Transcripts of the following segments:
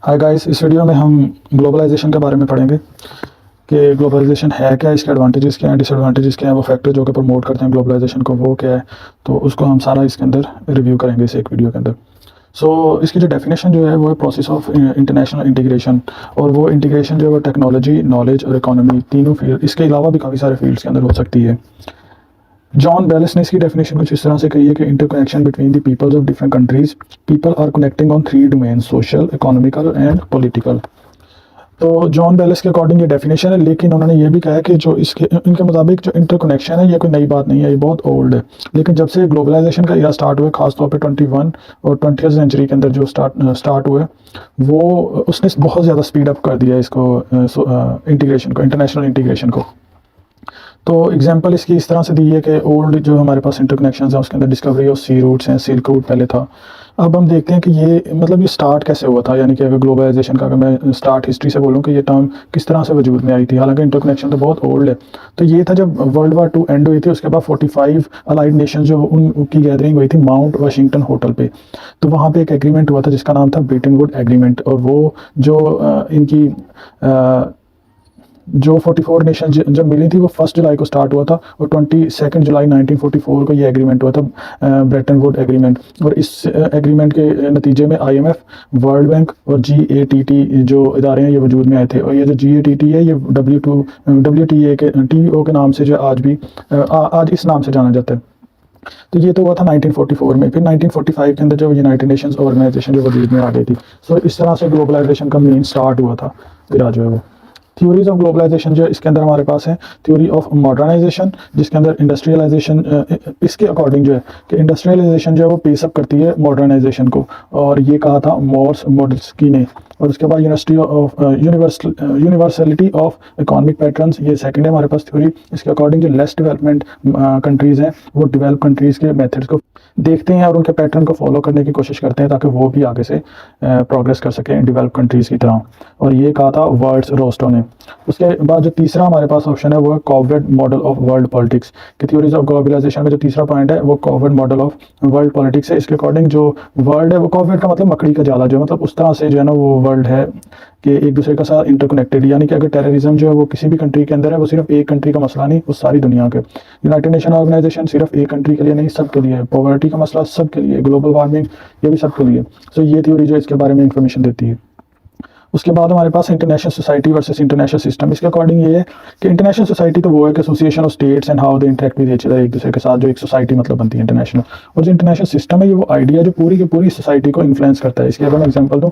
Hi guys, इस video में हम ग्लोबलाइजेशन के बारे में पढ़ेंगे कि ग्लोबलाइजेशन है क्या, इसके एडवांटेजेस क्या हैं, डिसएडवांटेजेस क्या हैं, वो फैक्टर जो कि प्रमोट करते हैं ग्लोबलाइजेशन को वो क्या है। तो उसको हम सारा इसके अंदर रिव्यू करेंगे इस एक वीडियो के अंदर। इसकी जो डेफिनेशन जो है वो है प्रोसेस ऑफ इंटरनेशनल इंटीग्रेशन। और वो इंटीग्रेशन जो है वो टेक्नोलॉजी, नॉलेज और इकोनॉमी तीनों फील्ड, इसके अलावा भी काफ़ी सारे फील्ड्स के अंदर हो सकती है। जॉन बेलिस ने इसकी डेफिनेशन कुछ इस तरह से कही है कि interconnection between the peoples of different countries, people are connecting on three domain: social, economical and political. तो जॉन बेलिस के अकॉर्डिंग ये डेफिनेशन है, लेकिन उन्होंने ये भी कहा है कि जो इसके इनके मुताबिक जो इंटरकनेक्शन है ये कोई नई बात नहीं है, ये बहुत ओल्ड है। लेकिन जब से ग्लोबलाइजेशन का इरा स्टार्ट हुआ, खासतौर पे 21 और 20th सेंचुरी के अंदर जो स्टार्ट हुआ, वो उसने बहुत ज़्यादा स्पीड अप कर दिया इसको, इंटीग्रेशन को, इंटरनेशनल इंटीग्रेशन को। तो एग्जांपल इसकी इस तरह से दी है कि ओल्ड जो हमारे पास इंटरकनेक्शंस हैं उसके अंदर डिस्कवरी ऑफ सी रूट्स हैं, सिल्क रूट पहले था। अब हम देखते हैं कि ये स्टार्ट कैसे हुआ था, यानी कि अगर ग्लोबलाइजेशन का अगर मैं स्टार्ट हिस्ट्री से बोलूँ कि ये टर्म किस तरह से वजूद में आई थी। हालांकि इंटरकनेक्शन तो बहुत ओल्ड है। तो ये था जब वर्ल्ड वार 2 एंड हुई थी, उसके बाद 45 अलाइड नेशन जो उनकी गैदरिंग हुई थी माउंट वाशिंगटन होटल पे। तो वहाँ पे एक एग्रीमेंट हुआ था जिसका नाम था ब्रेटन वुड एग्रीमेंट। और वो जो इनकी जो 44 नेशन जब मिली थी वो 1 जुलाई को स्टार्ट हुआ था, और 22 जुलाई 1944 को ये एग्रीमेंट हुआ था, ब्रेटन वुड एग्रीमेंट। और इस एग्रीमेंट के नतीजे में IMF, वर्ल्ड बैंक और GATT जो इदारे हैं ये वजूद में आए थे। और ये जो GATT है ये WTA के TO के नाम से जो आज भी आज इस नाम से जाना जाता है। तो ये तो हुआ था 1944 में। फिर 1945 के अंदर जो यूनाइटेड नेशंस ऑर्गेनाइजेशन जो वजूद में आ गई थी। इस तरह से ग्लोबलाइजेशन का मेन स्टार्ट हुआ था इरा जो है वो। थ्योरीज ऑफ ग्लोबलाइजेशन जो इसके अंदर हमारे पास है, थ्योरी ऑफ मॉडर्नाइजेशन जिसके अंदर इंडस्ट्रियलाइजेशन, इसके अकॉर्डिंग जो है कि इंडस्ट्रियलाइजेशन जो है वो पेसअप करती है मॉडर्नाइजेशन को, और ये कहा था मॉर्स मोडल्स्की ने। और उसके बाद यूनिवर्सलिटी ऑफ इकोनॉमिक पैटर्न्स, ये सेकंड है हमारे पास थ्योरी। इसके अकॉर्डिंग जो लेस डेवलपमेंट कंट्रीज़ हैं वो डेवलप कंट्रीज़ के मेथड्स को देखते हैं और उनके पैटर्न को फॉलो करने की कोशिश करते हैं ताकि वो भी आगे से प्रोग्रेस कर सकें डेवलप कंट्रीज़ की तरह। और ये कहा था वर्ड्स रोस्टो ने। उसके बाद जो तीसरा हमारे पास ऑप्शन है वो है coward model of world politics की थ्योरीज ऑफ ग्लोबलाइजेशन में जो तीसरा पॉइंट है वो coward model of world politics है। इसके अकॉर्डिंग जो वर्ल्ड है वो कॉवर्ड का मतलब मकड़ी का जाला, जो मतलब उस तरह से जो है ना वो वर्ल्ड है कि एक दूसरे के साथ इंटरकनेक्टेड। यानी कि अगर टेररिज्म जो है वो किसी भी कंट्री के अंदर है, वो सिर्फ एक कंट्री का मसला नहीं, वो सारी दुनिया के। यूनाइटेड नेशन ऑर्गेनाइजेशन सिर्फ एक कंट्री के लिए नहीं, सबके लिए है। पॉवर्टी का मसला सबके लिए, ग्लोबल वार्मिंग ये भी सबके लिए। ये थ्योरी जो इसके बारे में इंफॉर्मेशन देती है। उसके बाद हमारे पास international society versus international system. इसके अकॉर्डिंग ये है कि इंटरनेशनल सोसाइटी तो वो है कि association of states and how they interact with each other, एक दूसरे के साथ जो एक सोसाइटी मतलब बनती है इंटरनेशनल। और जो इंटरनेशनल सिस्टम है ये वो आइडिया जो पूरी की पूरी सोसाइटी को इन्फ्लुएंस करता है। इसके अगर मैं एग्जांपल दूँ,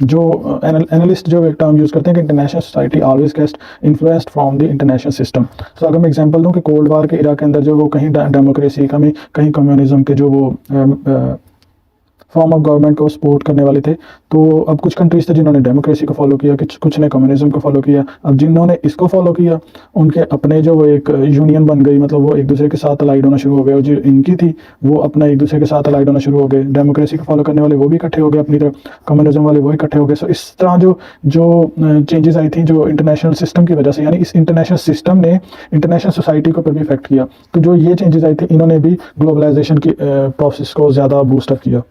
जो एनालिस्ट जो एक टर्म यूज़ करते हैं कि international society always gets influenced from the international system. अगर मैं एग्जांपल दूँ कि कोल्ड वार के इरा के अंदर जो वो कहीं डेमोक्रेसी, कहीं कम्युनिज्म के जो वो फॉर्म ऑफ गवर्नमेंट को सपोर्ट करने वाले थे, तो अब कुछ कंट्रीज थे जिन्होंने डेमोक्रेसी को फॉलो किया, कुछ ने कम्युनिज्म को फॉलो किया। अब जिन्होंने इसको फॉलो किया उनके अपने जो वो एक यूनियन बन गई, मतलब वो एक दूसरे के साथ अलाइड होना शुरू हो गए। और जो इनकी थी वो अपना एक दूसरे के साथ अलाइड होना शुरू हो गए। डेमोक्रेसी को फॉलो करने वाले वो भी इकट्ठे हो गए अपनी तरफ, कम्युनिज्म वाले वो इकट्ठे हो गए। इस तरह जो चेंजेस आई थी जो इंटरनेशनल सिस्टम की वजह से, यानी इस इंटरनेशनल सिस्टम ने इंटरनेशनल सोसाइटी को पर भी इफेक्ट किया। तो जो ये चेंजेस आई थी इन्होंने भी ग्लोबलाइजेशन की प्रोसेस को ज़्यादा बूस्टअप किया।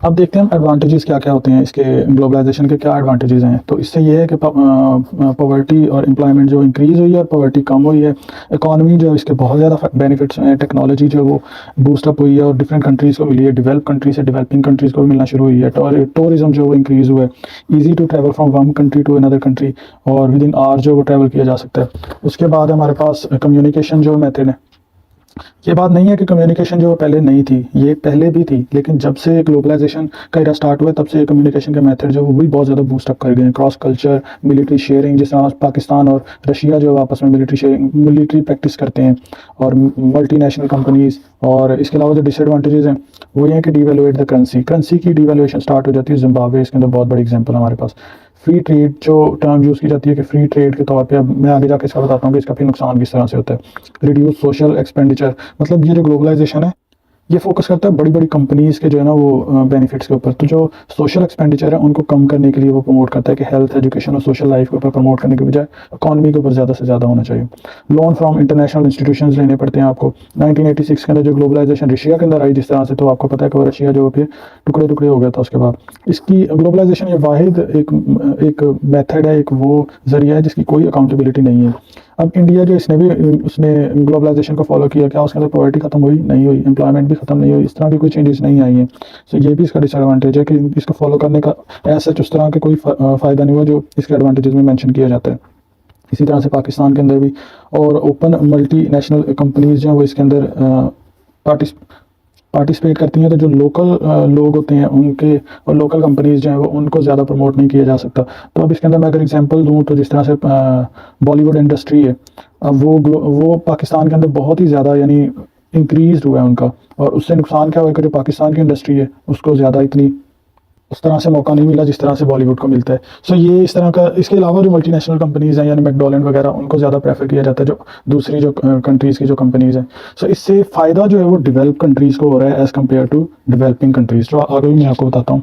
अब देखते हैं हम एडवांटेजेस क्या क्या होते हैं इसके, ग्लोबलाइजेशन के क्या एडवांटेजेस हैं। तो इससे ये है कि पॉवर्टी और एम्प्लॉयमेंट जो इंक्रीज़ हुई है और पॉवर्टी कम हुई है। इकॉनमी जो है इसके बहुत ज़्यादा बेनिफिट्स हैं। टेक्नोलॉजी जो वो बूस्टअप हुई है और डिफरेंट कंट्रीज़ को मिली है, डेवलप कंट्री से डेवलपिंग कंट्रीज़ को भी मिलना शुरू हुई है। टूरिज्म जो वो इंक्रीज़ हुआ है, easy to travel from one country to another country, और विद इन आवर जो वो ट्रैवल किया जा सकता है। उसके बाद हमारे पास कम्युनिकेशन जो मेथड है। ये बात नहीं है कि कम्युनिकेशन जो पहले नहीं थी, ये पहले भी थी, लेकिन जब से ग्लोबलाइजेशन का इरा स्टार्ट हुआ तब से कम्युनिकेशन के मेथड जो वो भी बहुत ज़्यादा बूस्टअप कर गए हैं। क्रॉस कल्चर मिलिट्री शेयरिंग, जिस तरह पाकिस्तान और रशिया जो आपस में मिलिट्री प्रैक्टिस करते हैं, और मल्टीनेशनल कंपनीज़। और इसके अलावा जो डिसएडवांटेजेस हैं वो ये हैं कि डिवेलुएट द करेंसी की डिवेल्यूएशन स्टार्ट हो जाती है। जिम्बाब्वे इसके अंदर बहुत बड़ी एग्जाम्पल हमारे पास। फ्री ट्रेड जो टर्म यूज़ की जाती है कि फ्री ट्रेड के तौर पे, अब मैं आगे जाके इसका बताता हूँ कि इसका फिर नुकसान किस तरह से होता है। रिड्यूस सोशल एक्सपेंडिचर, मतलब ये जो ग्लोबलाइजेशन है ये फोकस करता है बड़ी बड़ी कंपनीज़ के जो है ना वो बेनिफिट्स के ऊपर। तो जो सोशल एक्सपेंडिचर है उनको कम करने के लिए वो प्रमोट करता है कि हेल्थ, एजुकेशन और सोशल लाइफ के ऊपर प्रमोट करने के बजाय इकॉनमी के ऊपर ज़्यादा से ज़्यादा होना चाहिए। लोन फ्रॉम इंटरनेशनल इंस्टीट्यूशंस लेने पड़ते हैं आपको। 1986 के अंदर जो ग्लोबलाइजेशन रशिया के अंदर आई जिस तरह से, तो आपको पता है कि वो रशिया जो फिर टुकड़े टुकड़े हो गया था उसके बाद। इसकी ग्लोबलाइजेशन ये वाहिद एक मेथड है, एक वो जरिया है जिसकी कोई अकाउंटेबिलिटी नहीं है। अब इंडिया जो उसने ग्लोबलाइजेशन को फॉलो किया, क्या उसके अंदर पॉवर्टी खत्म हुई? नहीं हुई। एम्प्लॉयमेंट भी खत्म नहीं हुई। इस तरह की कोई चेंजेस नहीं आई हैं। सो ये भी इसका डिसएडवांटेज है कि इसको फॉलो करने का ऐसा उस तरह के कोई फ़ायदा नहीं हुआ जो इसके एडवांटेजेस में मेंशन किया जाता है। इसी तरह से पाकिस्तान के अंदर भी और ओपन मल्टी नेशनल कंपनीज जो हैं वो इसके अंदर पार्टिसिपेट करती हैं। तो जो लोकल लोग होते हैं उनके और लोकल कंपनीज जो हैं वो उनको ज़्यादा प्रमोट नहीं किया जा सकता। तो अब इसके अंदर मैं अगर एग्जांपल दूं तो जिस तरह से बॉलीवुड इंडस्ट्री है, अब वो पाकिस्तान के अंदर बहुत ही ज़्यादा यानी इंक्रीज हुआ है उनका, और उससे नुकसान क्या हुआ कि जो पाकिस्तान की इंडस्ट्री है उसको ज़्यादा इतनी उस तरह से मौका नहीं मिला जिस तरह से बॉलीवुड को मिलता है। सो ये इस तरह का। इसके अलावा जो मल्टीनेशनल कंपनीज़ हैं यानी मैकडोनल्ड वगैरह, उनको ज़्यादा प्रेफर किया जाता है जो दूसरी जो कंट्रीज़ की जो कंपनीज़ हैं। सो इससे फ़ायदा जो है वो डेवलप कंट्रीज़ को हो रहा है as compare to developing countries, जो आगे भी मैं आपको बताता हूँ।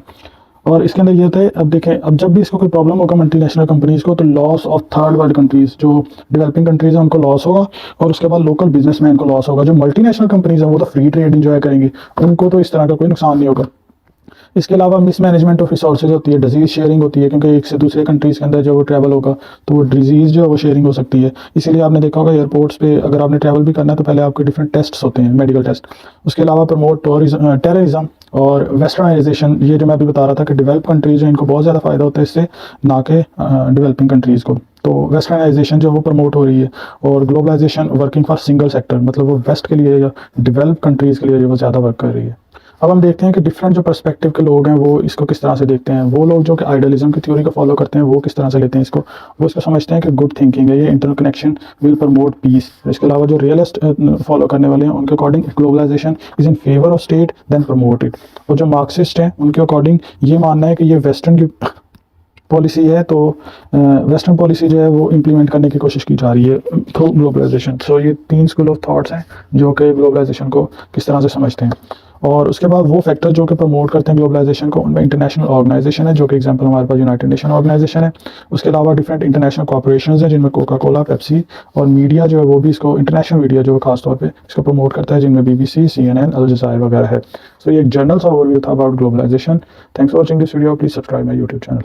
और इसके अंदर ये होता है, अब देखें, अब जब भी इसको कोई प्रॉब्लम होगा मल्टीनेशनल कंपनीज़ को, तो loss of third world countries, जो डेवलपिंग कंट्रीज़ हैं उनको लॉस होगा, और उसके बाद लोकल बिजनेसमैन को लॉस होगा। जो मल्टीनेशनल कंपनीज़ हैं वो तो फ्री ट्रेड इंजॉय करेंगे, उनको तो इस तरह का कोई नुकसान नहीं होगा। इसके अलावा मिसमैनेजमेंट ऑफ रिसोर्सेज होती है, डिजीज़ शेयरिंग होती है, क्योंकि एक से दूसरे कंट्रीज़ के अंदर जब वो ट्रैवल होगा तो वो डिजीज़ जो है वो शेयरिंग हो सकती है। इसीलिए आपने देखा होगा एयरपोर्ट्स पे अगर आपने ट्रैवल भी करना है तो पहले आपके डिफरेंट टेस्ट्स होते हैं, मेडिकल टेस्ट। उसके अलावा प्रमोट टेररिज्म और वेस्टर्नाइजेशन, ये जो मैं अभी बता रहा था कि डेवलप कंट्रीज़ हैं इनको बहुत ज़्यादा फ़ायदा होता है इससे, ना कि डेवलपिंग कंट्रीज़ को। तो वेस्टर्नाइजेशन जो वो प्रमोट हो रही है, और globalization working for single sector, मतलब वो वेस्ट के लिए या डेवलप कंट्रीज़ के लिए जो वो ज़्यादा वर्क कर रही है। अब हम देखते हैं कि डिफरेंट जो पर्सपेक्टिव के लोग हैं वो इसको किस तरह से देखते हैं। वो लोग जो कि आइडियलिज्म की थ्योरी को फॉलो करते हैं वो किस तरह से लेते हैं इसको, वो इसको समझते हैं कि गुड थिंकिंग है, ये इंटरकनेक्शन विल प्रमोट पीस। इसके अलावा जो रियलिस्ट फॉलो करने वाले हैं उनके according globalization is in favour of state then promote it. और जो मार्क्सिस्ट हैं उनके अकॉर्डिंग ये मानना है कि ये वेस्टर्न की पॉलिसी है, तो वेस्टर्न पॉलिसी जो है वो इम्प्लीमेंट करने की कोशिश की जा रही है थ्रू ग्लोबलाइजेशन। सो ये 3 स्कूल ऑफ थॉट्स हैं जो कि ग्लोबलाइजेशन को किस तरह से समझते हैं। और उसके बाद वो फैक्टर जो कि प्रमोट करते हैं ग्लोबलाइजेशन को, उनमें इंटरनेशनल ऑर्गेनाइजेशन है, जो कि एग्जांपल हमारे पास यूनाइटेड नेशन ऑर्गेनाइजेशन है। उसके अलावा डिफरेंट इंटरनेशनल कॉर्पोरेशंस हैं जिनमें कोका कोला, पेप्सी, और मीडिया जो है वो भी इसको, इंटरनेशनल मीडिया जो खासतौर पे इसको प्रमोट करता है, जिनमें BBC, CNN, अल जज़ायर वगैरह है। सो ये एक जनरल सा ओवरव्यू था about globalization. Thanks for watching this video. Please subscribe my YouTube channel.